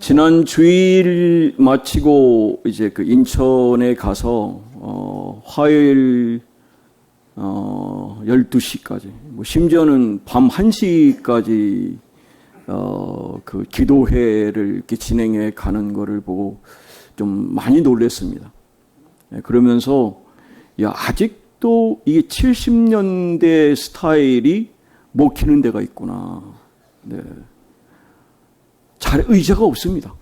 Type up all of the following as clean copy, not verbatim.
지난 주일 마치고 이제 그 인천에 가서 화요일 12시까지 심지어는 밤 1시까지 그 기도회를 이렇게 진행해 가는 거를 보고 좀 많이 놀랐습니다. 그러면서 아직도 이게 70년대 스타일이 먹히는 데가 있구나. 네. 잘 의자가 없습니다.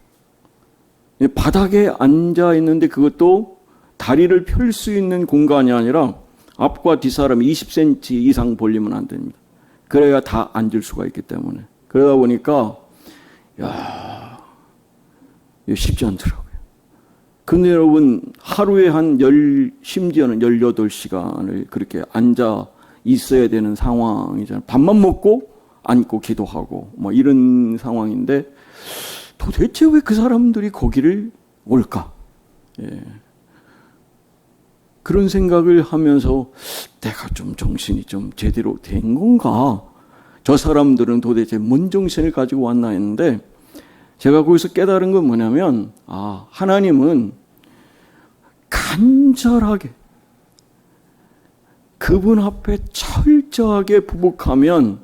바닥에 앉아 있는데 그것도 다리를 펼 수 있는 공간이 아니라 앞과 뒷사람이 20cm 이상 벌리면 안 됩니다. 그래야 다 앉을 수가 있기 때문에. 그러다 보니까 쉽지 않더라고요. 근데 여러분 하루에 심지어는 18시간을 그렇게 앉아 있어야 되는 상황이잖아요. 밥만 먹고 앉고 기도하고 이런 상황인데 도대체 왜 그 사람들이 거기를 올까? 그런 생각을 하면서 내가 좀 정신이 좀 제대로 된 건가? 저 사람들은 도대체 뭔 정신을 가지고 왔나 했는데 제가 거기서 깨달은 건 뭐냐면 하나님은 간절하게 그분 앞에 철저하게 부복하면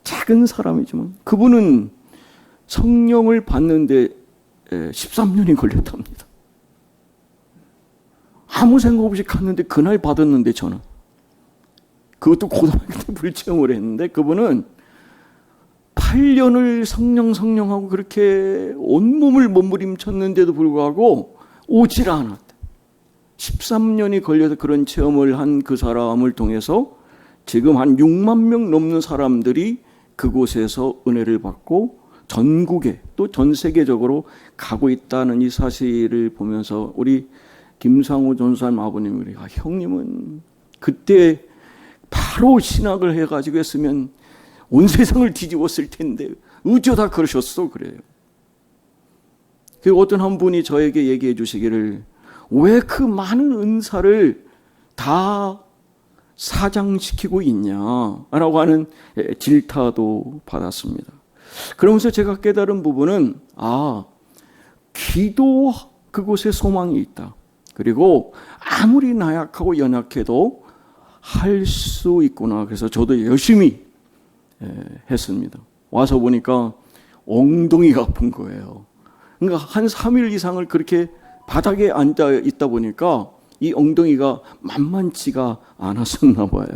작은 사람이지만 그분은 성령을 받는데 13년이 걸렸답니다. 아무 생각 없이 갔는데 그날 받았는데 저는 그것도 고등학교 때 불체험을 했는데 그분은 8년을 성령하고 그렇게 온몸을 몸부림쳤는데도 불구하고 오질 않았대. 13년이 걸려서 그런 체험을 한 그 사람을 통해서 지금 한 6만 명 넘는 사람들이 그곳에서 은혜를 받고 전국에 또 전 세계적으로 가고 있다는 이 사실을 보면서 우리 김상호 전사님 아버님이 형님은 그때 바로 신학을 해가지고 했으면 온 세상을 뒤집었을 텐데 어쩌다 그러셨어 그래요. 어떤 한 분이 저에게 얘기해 주시기를 왜 그 많은 은사를 다 사장시키고 있냐라고 하는 질타도 받았습니다. 그러면서 제가 깨달은 부분은 기도 그곳에 소망이 있다. 그리고 아무리 나약하고 연약해도 할 수 있구나. 그래서 저도 열심히 했습니다. 와서 보니까 엉덩이가 아픈 거예요. 그러니까 한 3일 이상을 그렇게 바닥에 앉아 있다 보니까 이 엉덩이가 만만치가 않았었나 봐요.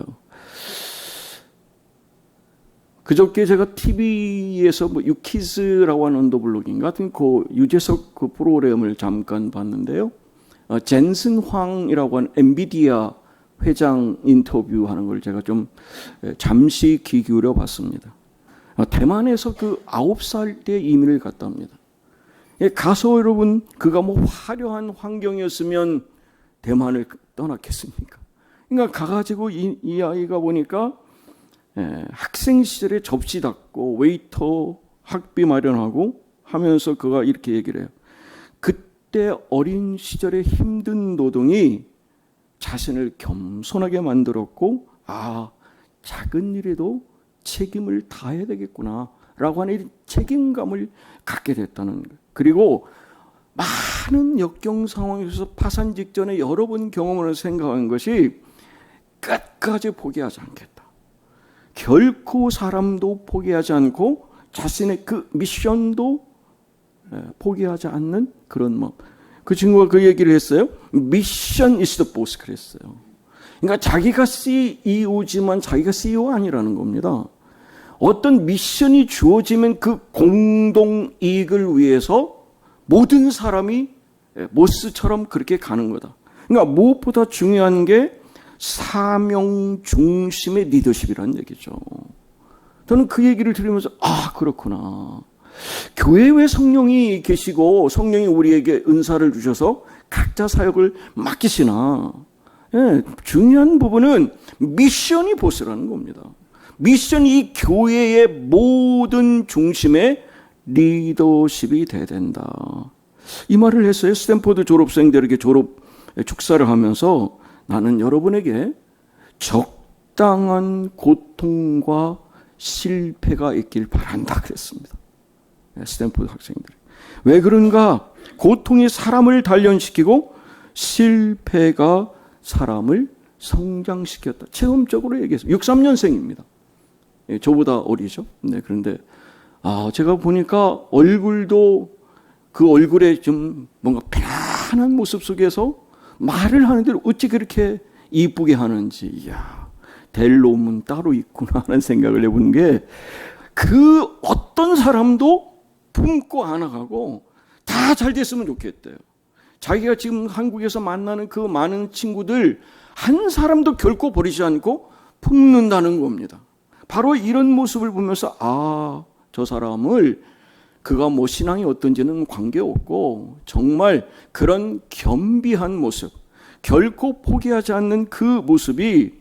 그저께 제가 TV에서 유키즈라고 하는 언더블록인가 같은 그 유재석 그 프로그램을 잠깐 봤는데요. 젠슨 황이라고 하는 엔비디아 회장 인터뷰하는 걸 제가 좀 잠시 귀 기울여 봤습니다. 대만에서 그 9살 때 이민을 갔다 옵니다. 가서 여러분 그가 화려한 환경이었으면 대만을 떠났겠습니까? 그러니까 가가지고 이 아이가 보니까 학생 시절에 접시 닦고 웨이터 학비 마련하고 하면서 그가 이렇게 얘기를 해요. 그때 어린 시절의 힘든 노동이 자신을 겸손하게 만들었고 작은 일에도 책임을 다해야 되겠구나 라고 하는 책임감을 갖게 됐다는 거예요. 그리고 많은 역경 상황에서 파산 직전에 여러 번 경험을 생각한 것이 끝까지 포기하지 않겠다. 결코 사람도 포기하지 않고 자신의 그 미션도 포기하지 않는 그런 마음. 그 친구가 그 얘기를 했어요. Mission is the boss 그랬어요. 그러니까 자기가 CEO지만 자기가 CEO가 아니라는 겁니다. 어떤 미션이 주어지면 그 공동 이익을 위해서 모든 사람이 보스처럼 그렇게 가는 거다. 그러니까 무엇보다 중요한 게 사명 중심의 리더십이라는 얘기죠. 저는 그 얘기를 들으면서 그렇구나. 교회에 왜 성령이 계시고 성령이 우리에게 은사를 주셔서 각자 사역을 맡기시나. 중요한 부분은 미션이 보스라는 겁니다. 미션이 이 교회의 모든 중심의 리더십이 돼야 된다. 이 말을 했어요. 스탠포드 졸업생들에게 졸업 축사를 하면서 나는 여러분에게 적당한 고통과 실패가 있길 바란다 그랬습니다. 스탠포드 학생들이. 왜 그런가? 고통이 사람을 단련시키고 실패가 사람을 성장시켰다. 체험적으로 얘기해서 63년생입니다. 예, 저보다 어리죠. 네, 그런데 제가 보니까 얼굴도 그 얼굴에 좀 뭔가 편안한 모습 속에서 말을 하는데 어찌 그렇게 이쁘게 하는지, 이야, 될 놈은 따로 있구나 하는 생각을 해보는 게, 그 어떤 사람도 품고 안아가고 다 잘 됐으면 좋겠대요. 자기가 지금 한국에서 만나는 그 많은 친구들 한 사람도 결코 버리지 않고 품는다는 겁니다. 바로 이런 모습을 보면서 저 사람을 그가 뭐 신앙이 어떤지는 관계없고 정말 그런 겸비한 모습, 결코 포기하지 않는 그 모습이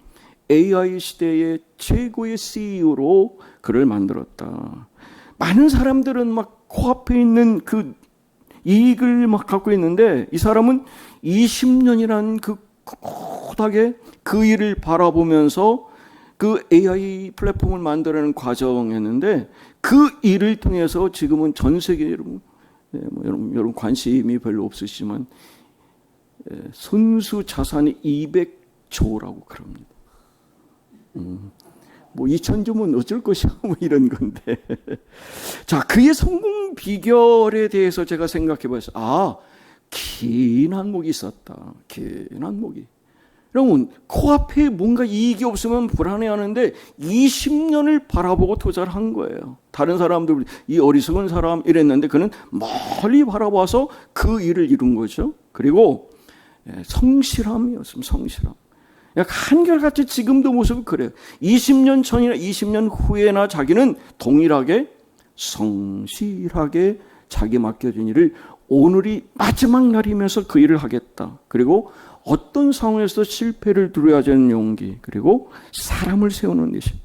AI 시대의 최고의 CEO로 그를 만들었다. 많은 사람들은 막 코앞에 있는 그 이익을 막 갖고 있는데, 이 사람은 20년이라는 그 꿋꿋하게 그 일을 바라보면서 그 AI 플랫폼을 만들어내는 과정이었는데, 그 일을 통해서 지금은 전 세계 여러분 관심이 별로 없으시지만 순수 자산이 200조라고 그럽니다. 뭐 2000조면 어쩔 것이야, 뭐 이런 건데. 자, 그의 성공 비결에 대해서 제가 생각해 봤어요. 긴 한목이 있었다. 긴 한목이. 여러분, 코앞에 뭔가 이익이 없으면 불안해하는데 20년을 바라보고 투자를 한 거예요. 다른 사람들, 이 어리석은 사람 이랬는데 그는 멀리 바라봐서 그 일을 이룬 거죠. 그리고 성실함이었습니다. 성실함. 한결같이 지금도 모습이 그래요. 20년 전이나 20년 후에나 자기는 동일하게 성실하게 자기 맡겨진 일을 오늘이 마지막 날이면서 그 일을 하겠다. 그리고 어떤 상황에서 실패를 두려워하지 않는 용기, 그리고 사람을 세우는 리더십.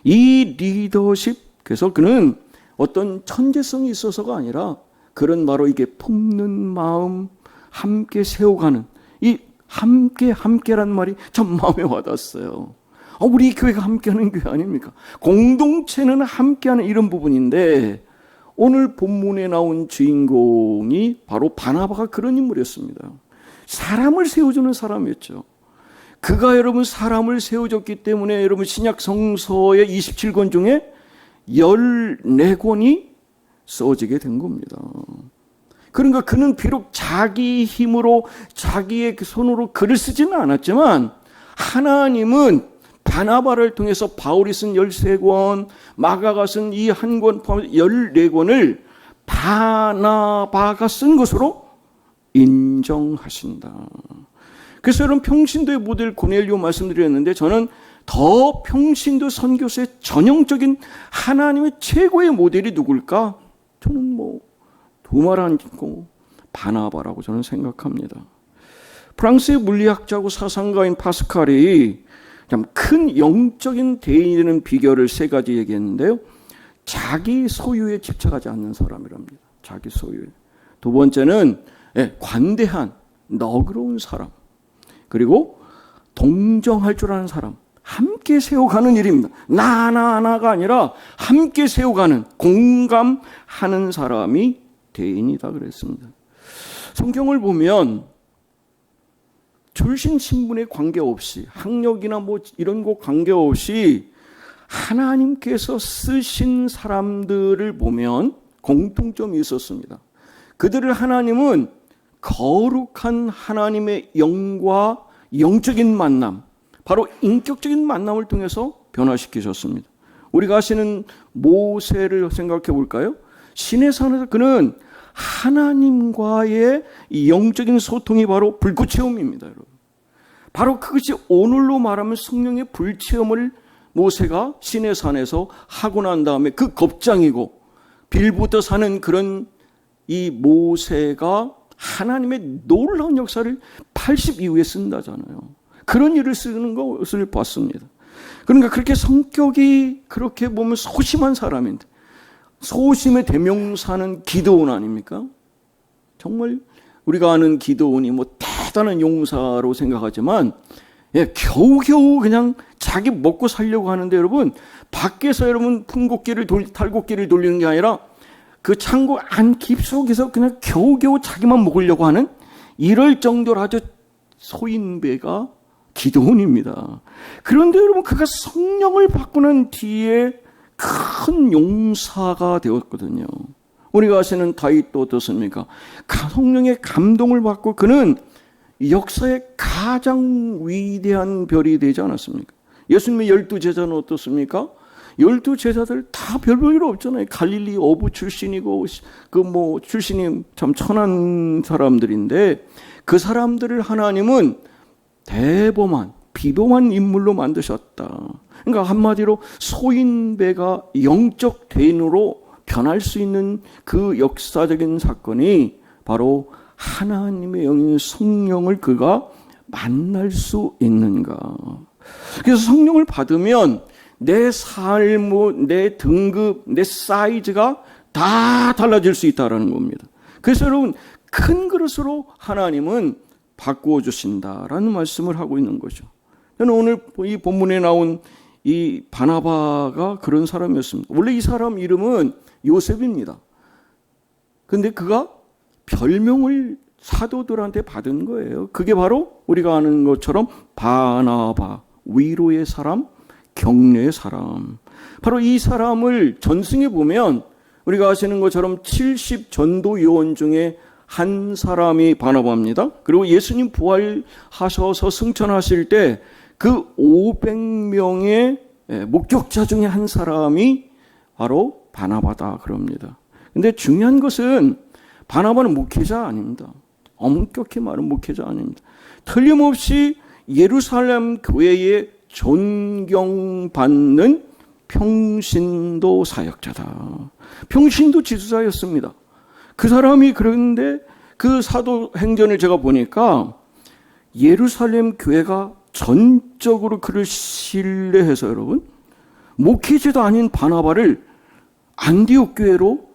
이 리더십, 그래서 그는 어떤 천재성이 있어서가 아니라 그런 바로 이게 품는 마음, 함께 세워가는, 이 함께란 말이 참 마음에 와닿았어요. 우리 교회가 함께하는 교회 아닙니까? 공동체는 함께하는 이런 부분인데, 오늘 본문에 나온 주인공이 바로 바나바가 그런 인물이었습니다. 사람을 세워주는 사람이었죠. 그가 여러분 사람을 세워줬기 때문에 여러분 신약 성서의 27권 중에 14권이 써지게 된 겁니다. 그러니까 그는 비록 자기 힘으로 자기의 손으로 글을 쓰지는 않았지만, 하나님은 바나바를 통해서 바울이 쓴 13권, 마가가 쓴 이 한 권 포함 14권을 바나바가 쓴 것으로 인정하신다. 그래서 여러분, 평신도의 모델 고넬료 말씀드렸는데, 저는 더 평신도 선교사의 전형적인 하나님의 최고의 모델이 누굴까? 저는 두말 않고 바나바라고 저는 생각합니다. 프랑스의 물리학자고 사상가인 파스칼이 참 큰 영적인 대인이 되는 비결을 3가지 얘기했는데요. 자기 소유에 집착하지 않는 사람이랍니다. 자기 소유에. 두 번째는 관대한 너그러운 사람, 그리고 동정할 줄 아는 사람, 함께 세워가는 일입니다. 나가 아니라 함께 세워가는, 공감하는 사람이 대인이다 그랬습니다. 성경을 보면 출신 신분에 관계없이, 학력이나 이런 거 관계없이 하나님께서 쓰신 사람들을 보면 공통점이 있었습니다. 그들을 하나님은 거룩한 하나님의 영과 영적인 만남, 바로 인격적인 만남을 통해서 변화시키셨습니다. 우리가 아시는 모세를 생각해 볼까요? 시내산에서 그는 하나님과의 영적인 소통이 바로 불꽃체험입니다, 여러분. 바로 그것이 오늘로 말하면 성령의 불체험을 모세가 시내산에서 하고 난 다음에 그 겁장이고 빌부터 사는 그런 이 모세가 하나님의 놀라운 역사를 80 이후에 쓴다잖아요. 그런 일을 쓰는 것을 봤습니다. 그러니까 그렇게 성격이 그렇게 보면 소심한 사람인데, 소심의 대명사는 기드온 아닙니까? 정말 우리가 아는 기드온이 대단한 용사로 생각하지만, 겨우겨우 그냥 자기 먹고 살려고 하는데, 여러분, 밖에서 여러분 탈곡기를 돌리는 게 아니라 그 창고 안 깊숙이서 그냥 겨우겨우 자기만 먹으려고 하는 이럴 정도로 아주 소인배가 기드온입니다. 그런데 여러분 그가 성령을 받고 난 뒤에 큰 용사가 되었거든요. 우리가 아시는 다윗도 어떻습니까? 성령의 감동을 받고 그는 역사의 가장 위대한 별이 되지 않았습니까? 예수님의 12제자는 어떻습니까? 12제자들 다 별볼일 없잖아요. 갈릴리 어부 출신이고 출신이 참 천한 사람들인데 그 사람들을 하나님은 대범한 비범한 인물로 만드셨다. 그러니까 한마디로 소인배가 영적 대인으로 변할 수 있는 그 역사적인 사건이 바로 하나님의 영인 성령을 그가 만날 수 있는가. 그래서 성령을 받으면 내 삶, 내 등급, 내 사이즈가 다 달라질 수 있다는 겁니다. 그래서 여러분 큰 그릇으로 하나님은 바꾸어 주신다라는 말씀을 하고 있는 거죠. 저는 오늘 이 본문에 나온 이 바나바가 그런 사람이었습니다. 원래 이 사람 이름은 요셉입니다. 근데 그가 별명을 사도들한테 받은 거예요. 그게 바로 우리가 아는 것처럼 바나바, 위로의 사람, 격려의 사람. 바로 이 사람을 전승해 보면 우리가 아시는 것처럼 70 전도 요원 중에 한 사람이 바나바입니다. 그리고 예수님 부활하셔서 승천하실 때 그 500명의 목격자 중에 한 사람이 바로 바나바다 그럽니다. 근데 중요한 것은 바나바는 목회자 아닙니다. 엄격히 말하면 목회자 아닙니다. 틀림없이 예루살렘 교회에 존경받는 평신도 사역자다. 평신도 지도자였습니다. 그 사람이 그런데 그 사도행전을 제가 보니까 예루살렘 교회가 전적으로 그를 신뢰해서 여러분 목회자도 아닌 바나바를 안디옥 교회로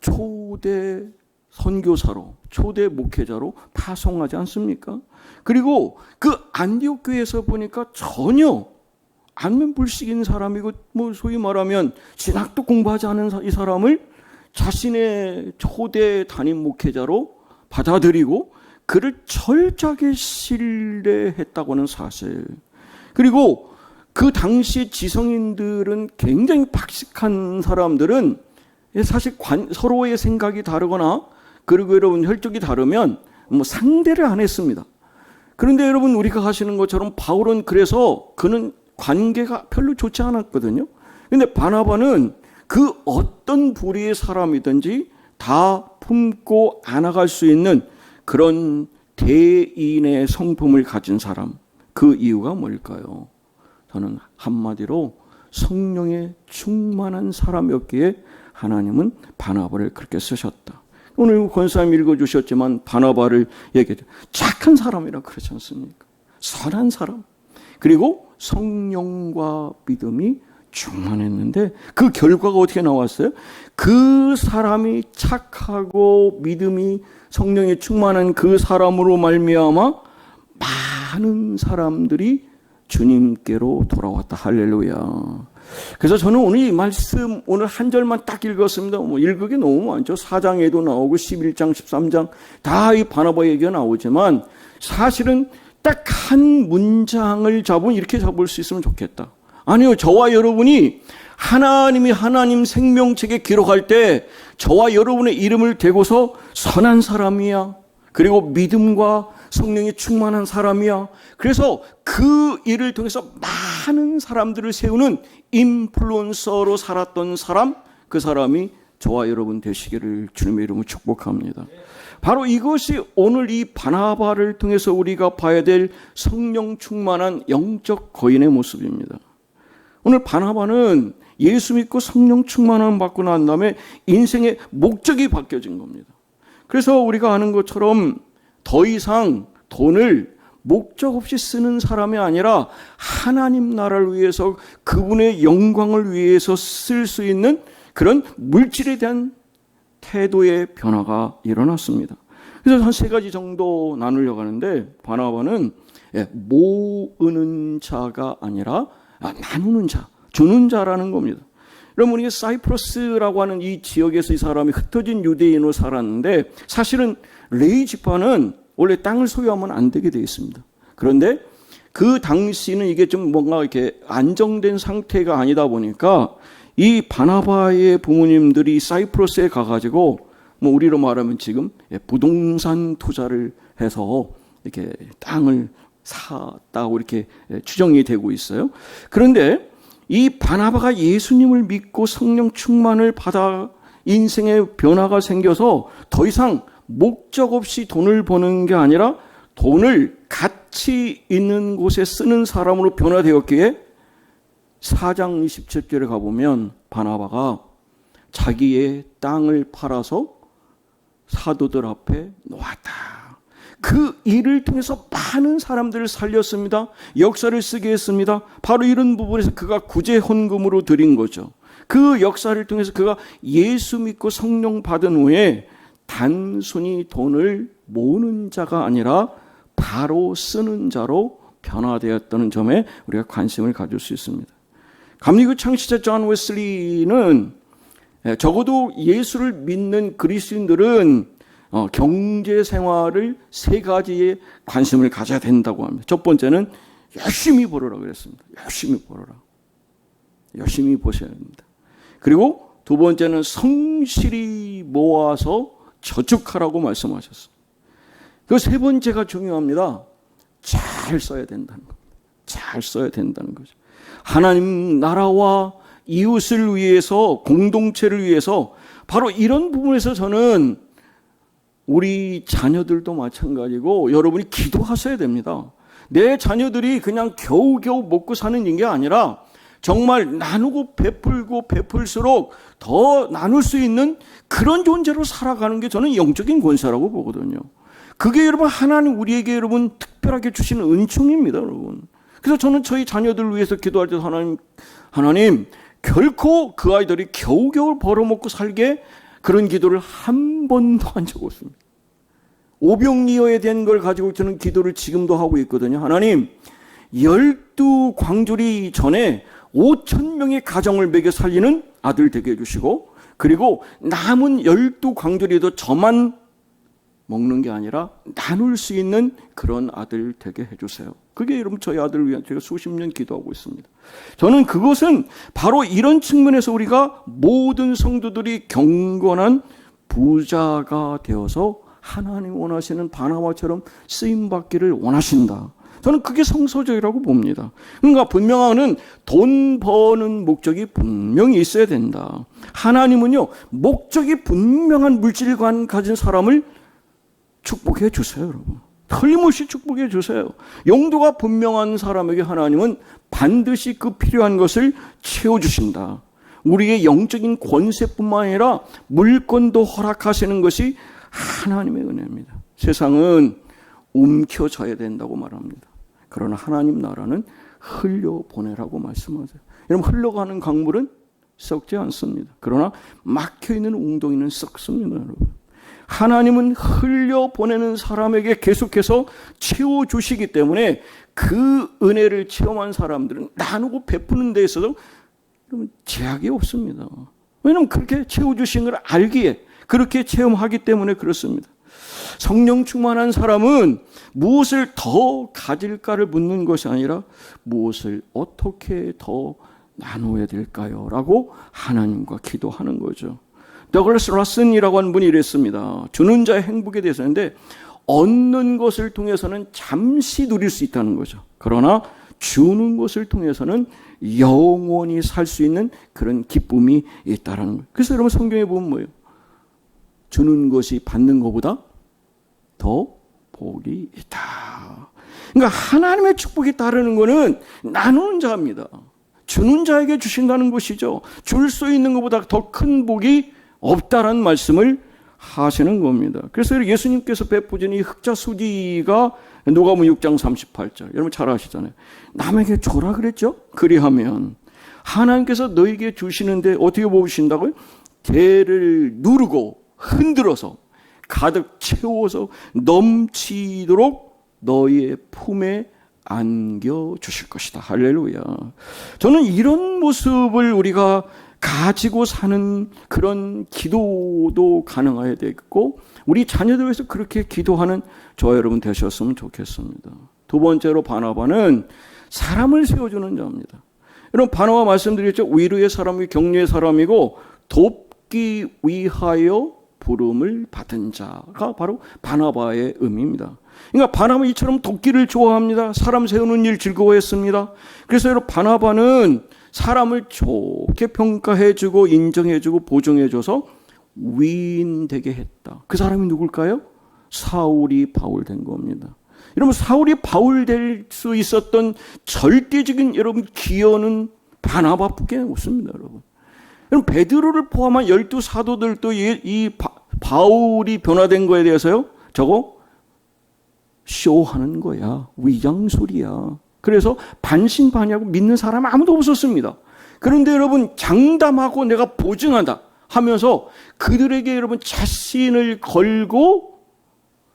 초대 선교사로 초대 목회자로 파송하지 않습니까? 그리고 그 안디옥 교회에서 보니까 전혀 안면불식인 사람이고 소위 말하면 신학도 공부하지 않은 이 사람을 자신의 초대 담임 목회자로 받아들이고 그를 철저하게 신뢰했다고 하는 사실. 그리고 그 당시 지성인들은 굉장히 박식한 사람들은 사실 서로의 생각이 다르거나 그리고 여러분 혈족이 다르면 상대를 안 했습니다. 그런데 여러분 우리가 하시는 것처럼 바울은 그래서 그는 관계가 별로 좋지 않았거든요. 그런데 바나바는 그 어떤 부류의 사람이든지 다 품고 안아갈 수 있는 그런 대인의 성품을 가진 사람. 그 이유가 뭘까요? 저는 한마디로 성령에 충만한 사람이었기에 하나님은 바나바를 그렇게 쓰셨다. 오늘 권사님 읽어주셨지만 바나바를 얘기해요. 착한 사람이라 그러지 않습니까? 선한 사람. 그리고 성령과 믿음이 충만했는데 그 결과가 어떻게 나왔어요? 그 사람이 착하고 믿음이 성령에 충만한 그 사람으로 말미암아 많은 사람들이 주님께로 돌아왔다. 할렐루야. 그래서 저는 오늘 이 말씀 오늘 한 절만 딱 읽었습니다. 읽기 너무 많죠. 4장에도 나오고 11장, 13장 다 이 바나바 얘기가 나오지만 사실은 딱 한 문장을 잡으면 이렇게 잡을 수 있으면 좋겠다. 아니요. 저와 여러분이 하나님이 하나님 생명책에 기록할 때 저와 여러분의 이름을 대고서 선한 사람이야. 그리고 믿음과 성령이 충만한 사람이야. 그래서 그 일을 통해서 많은 사람들을 세우는 인플루언서로 살았던 사람, 그 사람이 저와 여러분 되시기를 주님의 이름으로 축복합니다. 바로 이것이 오늘 이 바나바를 통해서 우리가 봐야 될 성령 충만한 영적 거인의 모습입니다. 오늘 바나바는 예수 믿고 성령 충만함 받고 난 다음에 인생의 목적이 바뀌어진 겁니다. 그래서 우리가 아는 것처럼 더 이상 돈을 목적 없이 쓰는 사람이 아니라 하나님 나라를 위해서 그분의 영광을 위해서 쓸 수 있는 그런 물질에 대한 태도의 변화가 일어났습니다. 그래서 한 3가지 정도 나누려고 하는데 바나바는 모으는 자가 아니라 나누는 자, 주는 자라는 겁니다. 그럼 우리가 사이프러스라고 하는 이 지역에서 이 사람이 흩어진 유대인으로 살았는데 사실은 레위 지파는 원래 땅을 소유하면 안 되게 되어 있습니다. 그런데 그 당시는 이게 좀 뭔가 이렇게 안정된 상태가 아니다 보니까 이 바나바의 부모님들이 사이프러스에 가가지고 뭐 우리로 말하면 지금 부동산 투자를 해서 이렇게 땅을 샀다고 이렇게 추정이 되고 있어요. 그런데 이 바나바가 예수님을 믿고 성령 충만을 받아 인생의 변화가 생겨서 더 이상 목적 없이 돈을 버는 게 아니라 돈을 가치 있는 곳에 쓰는 사람으로 변화되었기에 4장 27절에 가보면 바나바가 자기의 땅을 팔아서 사도들 앞에 놓았다. 그 일을 통해서 많은 사람들을 살렸습니다. 역사를 쓰게 했습니다. 바로 이런 부분에서 그가 구제 헌금으로 드린 거죠. 그 역사를 통해서 그가 예수 믿고 성령 받은 후에 단순히 돈을 모으는 자가 아니라 바로 쓰는 자로 변화되었다는 점에 우리가 관심을 가질 수 있습니다. 감리교 창시자 존 웨슬리는 적어도 예수를 믿는 그리스도인들은 경제 생활을 세 가지에 관심을 가져야 된다고 합니다. 첫 번째는 열심히 벌어라 그랬습니다. 열심히 벌어라. 열심히 보셔야 합니다. 그리고 두 번째는 성실히 모아서 저축하라고 말씀하셨습니다. 그 세 번째가 중요합니다. 잘 써야 된다는 겁니다. 잘 써야 된다는 거죠. 하나님 나라와 이웃을 위해서, 공동체를 위해서, 바로 이런 부분에서 저는 우리 자녀들도 마찬가지고 여러분이 기도하셔야 됩니다. 내 자녀들이 그냥 겨우겨우 먹고 사는 게 아니라 정말 나누고 베풀고 베풀수록 더 나눌 수 있는 그런 존재로 살아가는 게 저는 영적인 권세라고 보거든요. 그게 여러분 하나님 우리에게 여러분 특별하게 주시는 은총입니다, 여러분. 그래서 저는 저희 자녀들을 위해서 기도할 때 하나님 결코 그 아이들이 겨우겨우 벌어먹고 살게 그런 기도를 한 번도 한 적 없습니다. 오병이어에 대한 걸 가지고 저는 기도를 지금도 하고 있거든요. 하나님 12광주리 전에 5,000명의 가정을 먹여 살리는 아들 되게 해주시고, 그리고 남은 12광주리도 저만 먹는 게 아니라 나눌 수 있는 그런 아들 되게 해주세요. 그게 여러분 저희 아들을 위한 제가 수십 년 기도하고 있습니다. 저는 그것은 바로 이런 측면에서 우리가 모든 성도들이 경건한 부자가 되어서 하나님 원하시는 바나바처럼 쓰임받기를 원하신다. 저는 그게 성서적이라고 봅니다. 그러니까 분명한 돈 버는 목적이 분명히 있어야 된다. 하나님은요, 목적이 분명한 물질관 가진 사람을 축복해 주세요, 여러분. 틀림없이 축복해 주세요. 용도가 분명한 사람에게 하나님은 반드시 그 필요한 것을 채워주신다. 우리의 영적인 권세뿐만 아니라 물건도 허락하시는 것이 하나님의 은혜입니다. 세상은 움켜져야 된다고 말합니다. 그러나 하나님 나라는 흘려보내라고 말씀하세요. 여러분, 흘러가는 강물은 썩지 않습니다. 그러나 막혀있는 웅덩이는 썩습니다, 여러분. 하나님은 흘려보내는 사람에게 계속해서 채워주시기 때문에 그 은혜를 체험한 사람들은 나누고 베푸는 데 있어서 제약이 없습니다. 왜냐하면 그렇게 채워주신 걸 알기에, 그렇게 체험하기 때문에 그렇습니다. 성령 충만한 사람은 무엇을 더 가질까를 묻는 것이 아니라 무엇을 어떻게 더 나누어야 될까요? 라고 하나님과 기도하는 거죠. 더글라스 라슨이라고 하는 분이 이랬습니다. 주는 자의 행복에 대해서인데, 얻는 것을 통해서는 잠시 누릴 수 있다는 거죠. 그러나 주는 것을 통해서는 영원히 살 수 있는 그런 기쁨이 있다는 거예요. 그래서 여러분 성경에 보면 뭐예요? 주는 것이 받는 것보다 더 복이 있다. 그러니까 하나님의 축복이 따르는 것은 나누는 자입니다. 주는 자에게 주신다는 것이죠. 줄 수 있는 것보다 더 큰 복이 없다라는 말씀을 하시는 겁니다. 그래서 예수님께서 베푸신 이 흑자수지가 누가복음 6장 38절, 여러분 잘 아시잖아요. 남에게 줘라 그랬죠? 그리하면 하나님께서 너에게 주시는데 어떻게 보신다고요? 대를 누르고 흔들어서 가득 채워서 넘치도록 너희의 품에 안겨주실 것이다. 할렐루야. 저는 이런 모습을 우리가 가지고 사는 그런 기도도 가능해야 되겠고, 우리 자녀들 위해서 그렇게 기도하는 저와 여러분 되셨으면 좋겠습니다. 두 번째로 바나바는 사람을 세워주는 자입니다. 여러분, 바나바 말씀드렸죠. 위로의 사람이고 격려의 사람이고 돕기 위하여 부름을 받은 자가 바로 바나바의 의미입니다. 그러니까 바나바 이처럼 돕기를 좋아합니다. 사람 세우는 일 즐거워했습니다. 그래서 여러분, 바나바는 사람을 좋게 평가해주고 인정해주고 보증해줘서 위인되게 했다. 그 사람이 누굴까요? 사울이 바울 된 겁니다. 여러분, 사울이 바울 될 수 있었던 절대적인 여러분 기여는 바나바밖에 없습니다. 여러분, 베드로를 포함한 12 사도들도 이 바울이 변화된 거에 대해서요, 저거 쇼하는 거야, 위장술이야. 그래서 반신반의하고 믿는 사람 아무도 없었습니다. 그런데 여러분, 장담하고 내가 보증한다 하면서 그들에게 여러분 자신을 걸고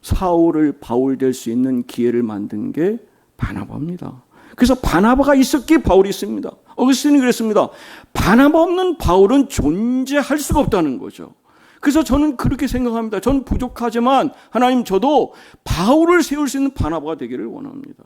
사울을 바울 될 수 있는 기회를 만든 게 바나바입니다. 그래서 바나바가 있었기에 바울이 있습니다. 어거스틴이 그랬습니다. 바나바 없는 바울은 존재할 수가 없다는 거죠. 그래서 저는 그렇게 생각합니다. 저는 부족하지만 하나님, 저도 바울을 세울 수 있는 바나바가 되기를 원합니다.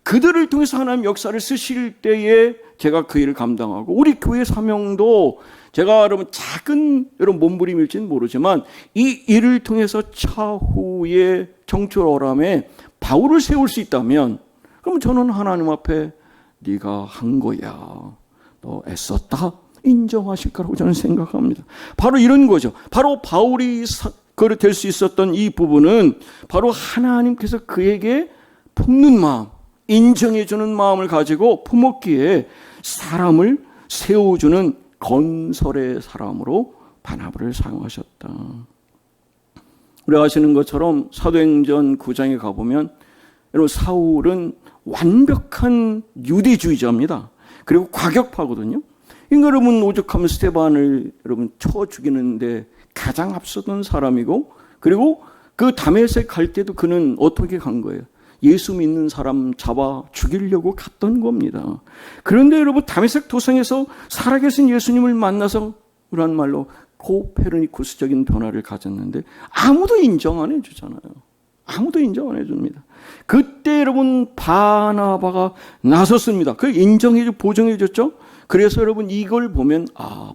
그들을 통해서 하나님 역사를 쓰실 때에 제가 그 일을 감당하고, 우리 교회 사명도 제가 여러분 작은 여러분 몸부림일지는 모르지만 이 일을 통해서 차후에 청출어람에 바울을 세울 수 있다면, 그럼 저는 하나님 앞에 네가 한 거야, 너 애썼다, 인정하실 거라고 저는 생각합니다. 바로 이런 거죠. 바로 바울이 될 수 있었던 이 부분은 바로 하나님께서 그에게 품는 마음, 인정해주는 마음을 가지고 품었기에 사람을 세워주는 건설의 사람으로 바나바를 사용하셨다. 우리가 아시는 것처럼 사도행전 9장에 가보면 여러분, 사울은 완벽한 유대주의자입니다. 그리고 과격파거든요. 여러분, 오죽하면 스데반을 여러분 쳐 죽이는데 가장 앞서던 사람이고, 그리고 그 다메섹 갈 때도 그는 어떻게 간 거예요? 예수 믿는 사람 잡아 죽이려고 갔던 겁니다. 그런데 여러분, 다메섹 도성에서 살아계신 예수님을 만나서 그런 말로 코페르니쿠스적인 변화를 가졌는데 아무도 인정 안 해주잖아요. 아무도 인정 안 해줍니다. 그때 여러분 바나바가 나섰습니다. 그걸 인정해주고 보정해줬죠. 그래서 여러분 이걸 보면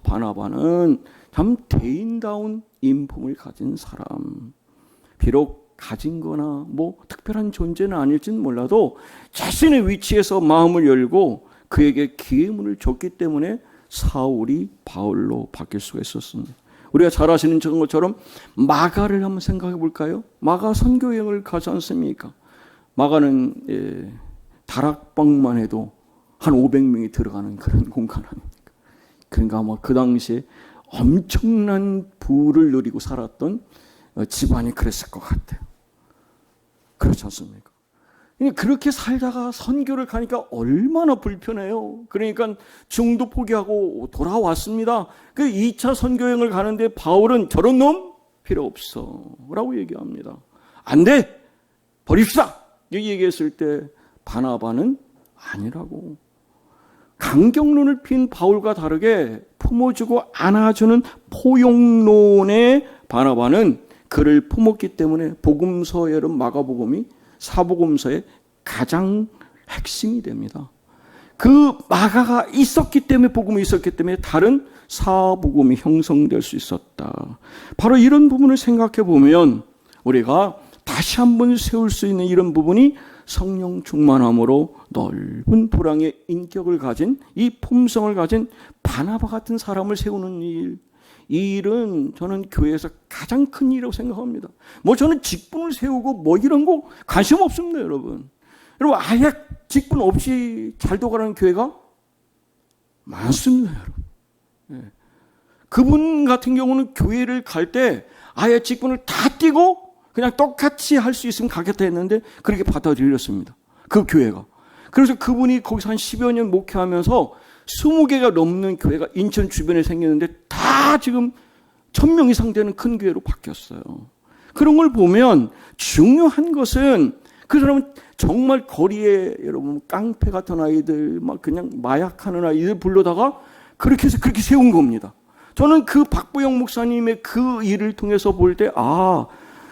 바나바는 참 대인다운 인품을 가진 사람. 비록 가진 거나 뭐 특별한 존재는 아닐지는 몰라도 자신의 위치에서 마음을 열고 그에게 기회의 문을 줬기 때문에 사울이 바울로 바뀔 수가 있었습니다. 우리가 잘 아시는 것처럼 마가를 한번 생각해 볼까요? 마가 선교여행을 가지 않습니까? 마가는 다락방만 해도 한 500명이 들어가는 그런 공간 아닙니까? 그러니까 아마 그 당시에 엄청난 부를 누리고 살았던 집안이 그랬을 것 같아요. 그렇지 않습니까? 그렇게 살다가 선교를 가니까 얼마나 불편해요. 그러니까 중도 포기하고 돌아왔습니다. 그 2차 선교여행을 가는데 바울은 저런 놈 필요 없어 라고 얘기합니다. 안 돼! 버립시다! 이렇게 얘기했을 때 바나바는 아니라고. 강경론을 핀 바울과 다르게 품어주고 안아주는 포용론의 바나바는 그를 품었기 때문에 복음서의 마가복음이 사복음서의 가장 핵심이 됩니다. 그 마가가 있었기 때문에, 복음이 있었기 때문에 다른 사복음이 형성될 수 있었다. 바로 이런 부분을 생각해 보면 우리가 다시 한번 세울 수 있는 이런 부분이 성령 충만함으로 넓은 도량의 인격을 가진, 이 품성을 가진 바나바 같은 사람을 세우는 일, 이 일은 저는 교회에서 가장 큰 일이라고 생각합니다. 뭐 저는 직분을 세우고 뭐 이런 거 관심 없습니다, 여러분. 여러분, 아예 직분 없이 잘 돌아가는 교회가 많습니다, 여러분. 네. 그분 같은 경우는 교회를 갈 때 아예 직분을 다 띄고 그냥 똑같이 할 수 있으면 가겠다 했는데 그렇게 받아들였습니다. 그 교회가. 그래서 그분이 거기서 한 10여 년 목회하면서 20개가 넘는 교회가 인천 주변에 생겼는데 다 지금 1000명 이상 되는 큰 교회로 바뀌었어요. 그런 걸 보면 중요한 것은 그 사람은 정말 거리에 여러분 깡패 같은 아이들, 막 그냥 마약하는 아이들 불러다가 그렇게 해서 그렇게 세운 겁니다. 저는 그 박보영 목사님의 그 일을 통해서 볼 때,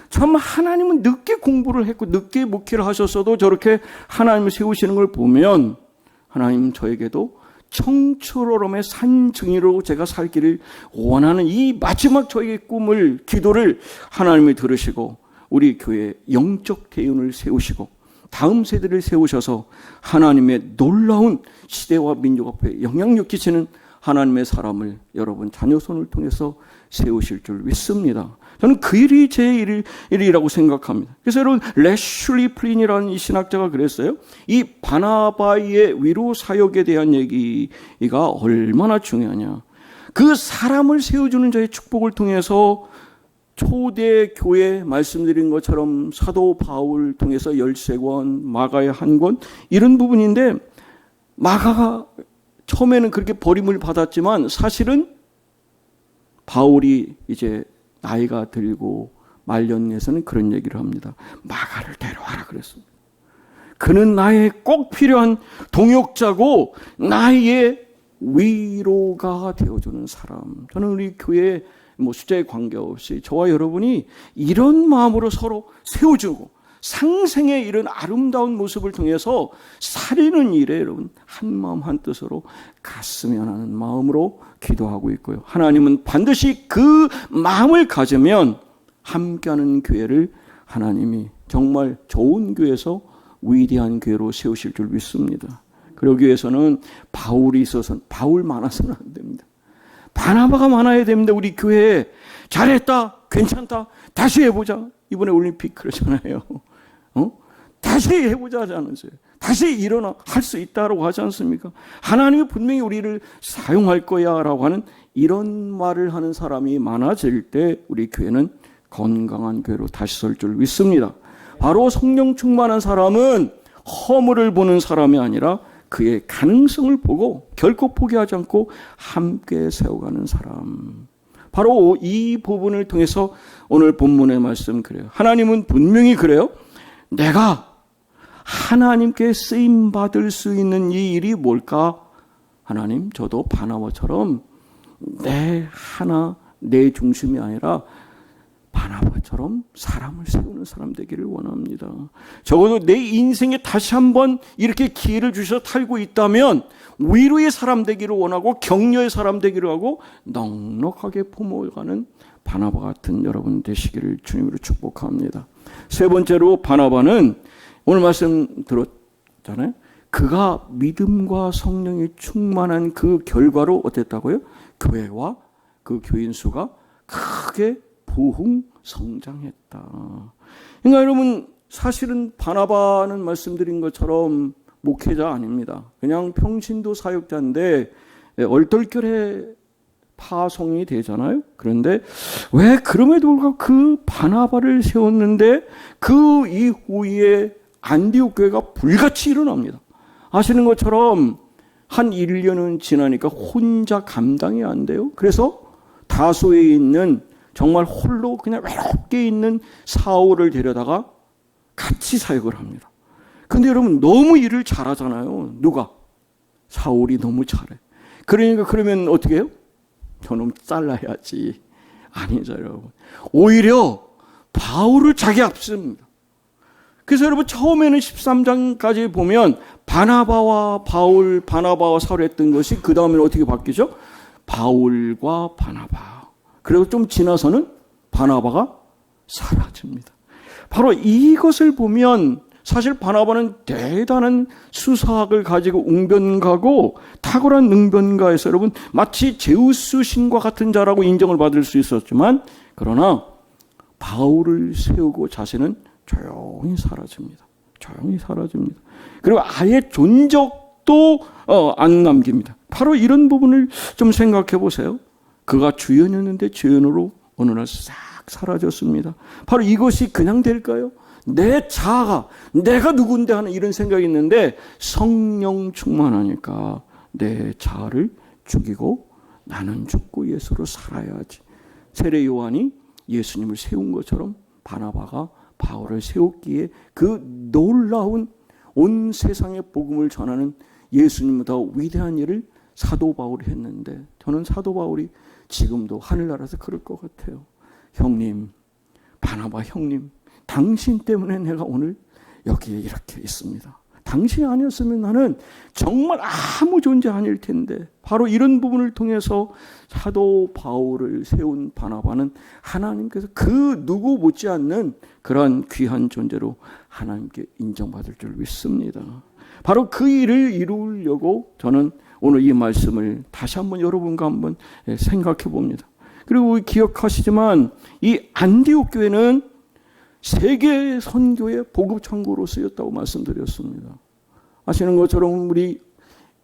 참 하나님은 늦게 공부를 했고 늦게 목회를 하셨어도 저렇게 하나님을 세우시는 걸 보면 하나님 저에게도 청초로움의 산증인으로 제가 살기를 원하는 이 마지막 저에게 꿈을, 기도를 하나님이 들으시고 우리 교회에 영적 대운을 세우시고 다음 세대를 세우셔서 하나님의 놀라운 시대와 민족 앞에 영향력 끼치는 하나님의 사람을 여러분 자녀손을 통해서 세우실 줄 믿습니다. 저는 그 일이 제 일이라고 생각합니다. 그래서 여러분 레슐리 플린이라는 이 신학자가 그랬어요. 이 바나바의 위로 사역에 대한 얘기가 얼마나 중요하냐. 그 사람을 세워주는 자의 축복을 통해서 초대 교회 말씀드린 것처럼 사도 바울 통해서 13권, 마가의 1권 이런 부분인데, 마가가 처음에는 그렇게 버림을 받았지만 사실은 바울이 이제 나이가 들고 말년에서는 그런 얘기를 합니다. 마가를 데려와라 그랬습니다. 그는 나의 꼭 필요한 동역자고 나의 위로가 되어주는 사람. 저는 우리 교회 숫자에 관계없이 저와 여러분이 이런 마음으로 서로 세워주고 상생의 이런 아름다운 모습을 통해서 살리는 일에 여러분 한마음 한뜻으로 갔으면 하는 마음으로 기도하고 있고요. 하나님은 반드시 그 마음을 가지면 함께하는 교회를 하나님이 정말 좋은 교회에서 위대한 교회로 세우실 줄 믿습니다. 그러기 위해서는 바울이 있어서는, 바울 많아서는 안 됩니다. 바나바가 많아야 됩니다. 우리 교회에 잘했다, 괜찮다, 다시 해보자. 이번에 올림픽 그러잖아요. 다시 해보자 하지 않으세요? 다시 일어나 할 수 있다라고 하지 않습니까? 하나님이 분명히 우리를 사용할 거야 라고 하는 이런 말을 하는 사람이 많아질 때 우리 교회는 건강한 교회로 다시 설 줄 믿습니다. 바로 성령 충만한 사람은 허물을 보는 사람이 아니라 그의 가능성을 보고 결코 포기하지 않고 함께 세워가는 사람. 바로 이 부분을 통해서 오늘 본문의 말씀 그래요. 하나님은 분명히 그래요. 내가 하나님께 쓰임받을 수 있는 이 일이 뭘까? 하나님, 저도 바나바처럼 내 중심이 아니라 바나바처럼 사람을 세우는 사람 되기를 원합니다. 적어도 내 인생에 다시 한번 이렇게 기회를 주셔서 살고 있다면 위로의 사람 되기를 원하고 격려의 사람 되기를 하고 넉넉하게 품어가는 바나바 같은 여러분 되시기를 주님으로 축복합니다. 세 번째로 바나바는 오늘 말씀 들었잖아요. 그가 믿음과 성령이 충만한 그 결과로 어땠다고요? 교회와 그 교인 수가 크게 부흥 성장했다. 그러니까 여러분 사실은 바나바는 말씀드린 것처럼 목회자 아닙니다. 그냥 평신도 사역자인데 얼떨결에 파송이 되잖아요. 그런데 왜 그럼에도 불구하고 그 바나바를 세웠는데 그 이후에 안디옥 교회가 불같이 일어납니다. 아시는 것처럼 한 1년은 지나니까 혼자 감당이 안 돼요. 그래서 다소에 있는 정말 홀로 그냥 외롭게 있는 사울을 데려다가 같이 사역을 합니다. 근데 여러분 너무 일을 잘하잖아요. 누가? 사울이 너무 잘해. 그러니까 그러면 어떻게 해요? 저놈 잘라야지. 아니죠 여러분. 오히려 바울을 자기 앞섭니다. 그래서 여러분 처음에는 13장까지 보면 바나바와 바울, 바나바와 사울 했던 것이 그 다음에는 어떻게 바뀌죠? 바울과 바나바. 그리고 좀 지나서는 바나바가 사라집니다. 바로 이것을 보면 사실 바나바는 대단한 수사학을 가지고 웅변가고 탁월한 능변가에서 여러분 마치 제우스 신과 같은 자라고 인정을 받을 수 있었지만 그러나 바울을 세우고 자신은 조용히 사라집니다. 조용히 사라집니다. 그리고 아예 존적도 안 남깁니다. 바로 이런 부분을 좀 생각해 보세요. 그가 주연이었는데 주연으로 어느 날 싹 사라졌습니다. 바로 이것이 그냥 될까요? 내 자아가 내가 누군데 하는 이런 생각이 있는데 성령 충만하니까 내 자아를 죽이고 나는 죽고 예수로 살아야지. 세례 요한이 예수님을 세운 것처럼 바나바가 바울을 세웠기에 그 놀라운 온 세상에 복음을 전하는 예수님보다 위대한 일을 사도 바울이 했는데 저는 사도 바울이 지금도 하늘나라에서 그럴 것 같아요. 형님, 바나바 형님, 당신 때문에 내가 오늘 여기에 이렇게 있습니다. 당신이 아니었으면 나는 정말 아무 존재 아닐 텐데, 바로 이런 부분을 통해서 사도 바울을 세운 바나바는 하나님께서 그 누구 못지않는 그러한 귀한 존재로 하나님께 인정받을 줄 믿습니다. 바로 그 일을 이루려고 저는 오늘 이 말씀을 다시 한번 여러분과 한번 생각해 봅니다. 그리고 기억하시지만 이 안디옥 교회는 세계 선교의 보급 창고로 쓰였다고 말씀드렸습니다. 아시는 것처럼 우리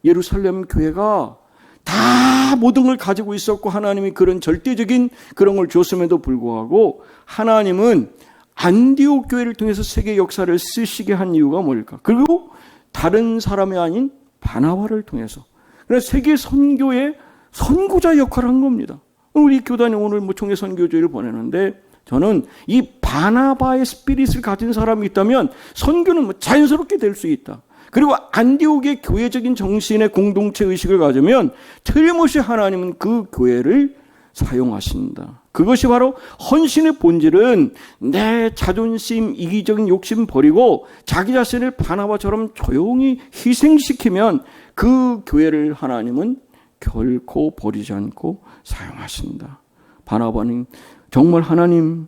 예루살렘 교회가 다 모든 걸 가지고 있었고 하나님이 그런 절대적인 그런 걸 줬음에도 불구하고 하나님은 안디옥 교회를 통해서 세계 역사를 쓰시게 한 이유가 뭘까? 그리고 다른 사람이 아닌 바나바를 통해서, 그래서 세계 선교의 선구자 역할을 한 겁니다. 우리 교단이 오늘 총회 선교주의를 보내는데 저는 이 바나바의 스피릿을 가진 사람이 있다면 선교는 자연스럽게 될 수 있다. 그리고 안디옥의 교회적인 정신의 공동체 의식을 가지면 틀림없이 하나님은 그 교회를 사용하신다. 그것이 바로 헌신의 본질은 내 자존심, 이기적인 욕심 버리고 자기 자신을 바나바처럼 조용히 희생시키면 그 교회를 하나님은 결코 버리지 않고 사용하신다. 바나바는 정말 하나님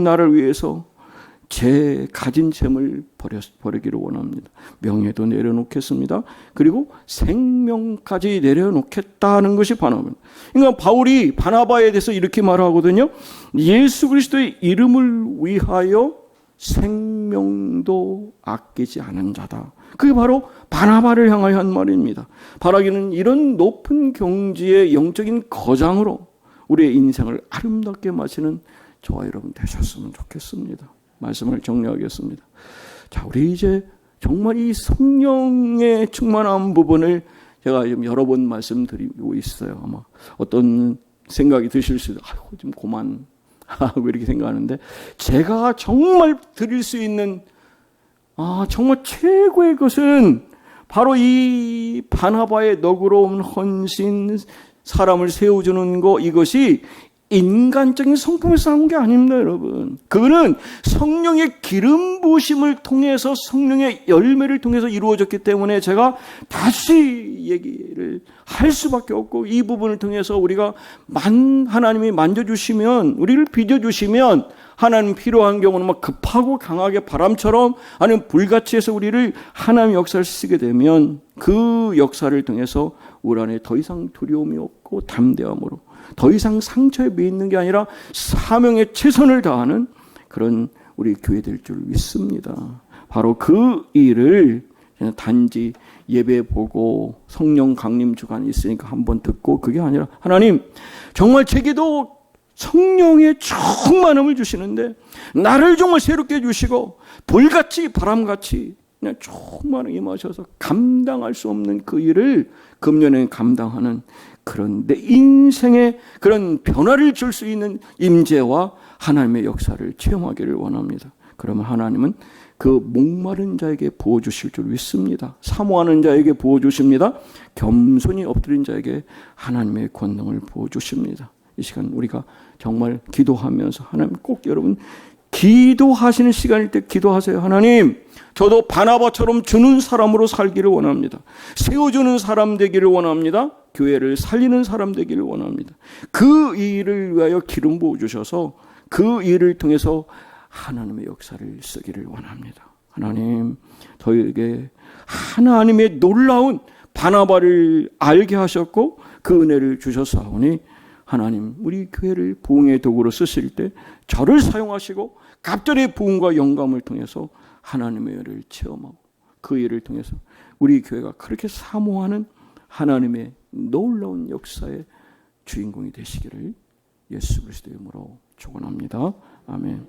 나라를 위해서 제 가진 잼을 버리기를 원합니다. 명예도 내려놓겠습니다. 그리고 생명까지 내려놓겠다는 것이 바나바입니다. 그러니까 바울이 바나바에 대해서 이렇게 말하거든요. 예수 그리스도의 이름을 위하여 생명도 아끼지 않은 자다. 그게 바로 바나바를 향하여 한 말입니다. 바라기는 이런 높은 경지의 영적인 거장으로 우리의 인생을 아름답게 마치는 저와 여러분 되셨으면 좋겠습니다. 말씀을 정리하겠습니다. 자, 우리 이제 정말 이 성령의 충만한 부분을 제가 좀 여러 번 말씀드리고 있어요. 아마 어떤 생각이 드실 수도, 아이고, 좀 고만 하고 이렇게 생각하는데, 제가 정말 드릴 수 있는 정말 최고의 것은 바로 이 바나바의 너그러운 헌신, 사람을 세워주는 거, 이것이 인간적인 성품에서 나온 게 아닙니다, 여러분. 그거는 성령의 기름 부으심을 통해서, 성령의 열매를 통해서 이루어졌기 때문에 제가 다시 얘기를 할 수밖에 없고, 이 부분을 통해서 우리가 하나님이 만져주시면, 우리를 빚어주시면, 하나님 필요한 경우는 막 급하고 강하게 바람처럼, 아니면 불같이 해서 우리를 하나님의 역사를 쓰게 되면 그 역사를 통해서 우리 안에 더 이상 두려움이 없고 담대함으로 더 이상 상처에 매이는 게 아니라 사명에 최선을 다하는 그런 우리 교회 될 줄 믿습니다. 바로 그 일을 단지 예배 보고 성령 강림 주간이 있으니까 한번 듣고 그게 아니라, 하나님 정말 제게도 성령의 충만함을 주시는데 나를 정말 새롭게 해주시고 불같이 바람같이 그냥 충만하게 임하셔서 감당할 수 없는 그 일을 금년에 감당하는 그런 내 인생의 그런 변화를 줄 수 있는 임재와 하나님의 역사를 체험하기를 원합니다. 그러면 하나님은 그 목마른 자에게 부어주실 줄 믿습니다. 사모하는 자에게 부어주십니다. 겸손히 엎드린 자에게 하나님의 권능을 부어주십니다. 이 시간 우리가 정말 기도하면서, 하나님 꼭 여러분 기도하시는 시간일 때 기도하세요. 하나님, 저도 바나바처럼 주는 사람으로 살기를 원합니다. 세워주는 사람 되기를 원합니다. 교회를 살리는 사람 되기를 원합니다. 그 일을 위하여 기름 부어주셔서 그 일을 통해서 하나님의 역사를 쓰기를 원합니다. 하나님, 저에게 하나님의 놀라운 바나바를 알게 하셨고 그 은혜를 주셨사오니 하나님, 우리 교회를 부흥의 도구로 쓰실 때 저를 사용하시고 갑절의 부흥과 영감을 통해서 하나님의 일을 체험하고 그 일을 통해서 우리 교회가 그렇게 사모하는 하나님의 놀라운 역사의 주인공이 되시기를 예수 그리스도의 이름으로 축원합니다. 아멘.